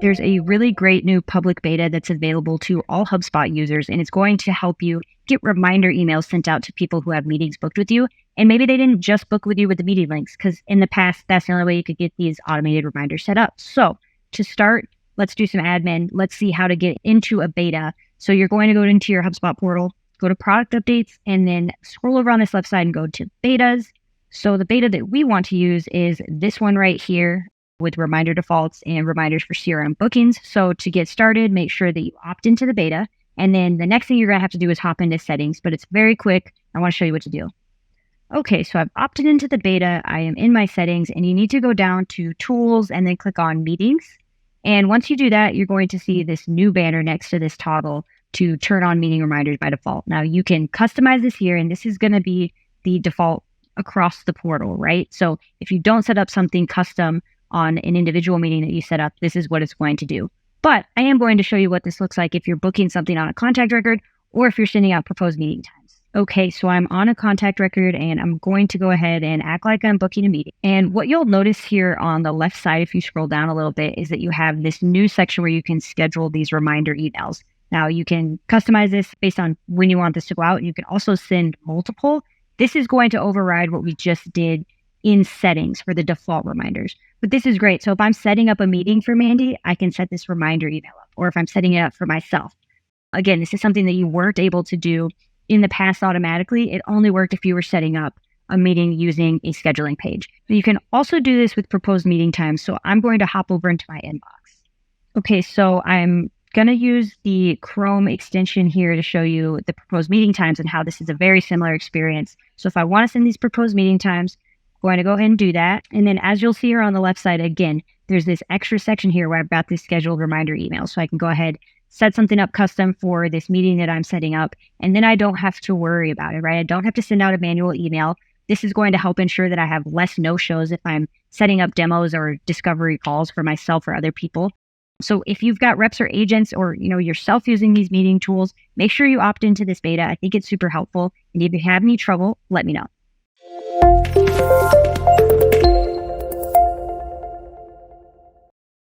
There's a really great new public beta that's available to all HubSpot users, and it's going to help you get reminder emails sent out to people who have meetings booked with you. And maybe they didn't just book with you with the meeting links, because in the past, that's the only way you could get these automated reminders set up. So to start, let's do some admin. Let's see how to get into a beta. So you're going to go into your HubSpot portal, go to product updates, and then scroll over on this left side and go to betas. So the beta that we want to use is this one right here, with reminder defaults and reminders for CRM bookings. So to get started, make sure that you opt into the beta. And then the next thing you're going to have to do is hop into settings, but it's very quick. I want to show you what to do. Okay, so I've opted into the beta. I am in my settings, and you need to go down to tools and then click on meetings. And once you do that, you're going to see this new banner next to this toggle to turn on meeting reminders by default. Now you can customize this here, and this is going to be the default across the portal, right? So if you don't set up something custom on an individual meeting that you set up, this is what it's going to do. But I am going to show you what this looks like if you're booking something on a contact record or if you're sending out proposed meeting times. Okay, so I'm on a contact record and I'm going to go ahead and act like I'm booking a meeting. And what you'll notice here on the left side, if you scroll down a little bit, is that you have this new section where you can schedule these reminder emails. Now you can customize this based on when you want this to go out. You can also send multiple. This is going to override what we just did in settings for the default reminders. But this is great. So if I'm setting up a meeting for Mandy, I can set this reminder email up. Or if I'm setting it up for myself. Again, this is something that you weren't able to do in the past automatically. It only worked if you were setting up a meeting using a scheduling page. But you can also do this with proposed meeting times. So I'm going to hop over into my inbox. Okay, so I'm going to use the Chrome extension here to show you the proposed meeting times and how this is a very similar experience. So if I want to send these proposed meeting times, going to go ahead and do that. And then as you'll see here on the left side, again, there's this extra section here where I've got this scheduled reminder email. So I can go ahead, set something up custom for this meeting that I'm setting up. And then I don't have to worry about it, right? I don't have to send out a manual email. This is going to help ensure that I have less no-shows if I'm setting up demos or discovery calls for myself or other people. So if you've got reps or agents or, yourself using these meeting tools, make sure you opt into this beta. I think it's super helpful. And if you have any trouble, let me know.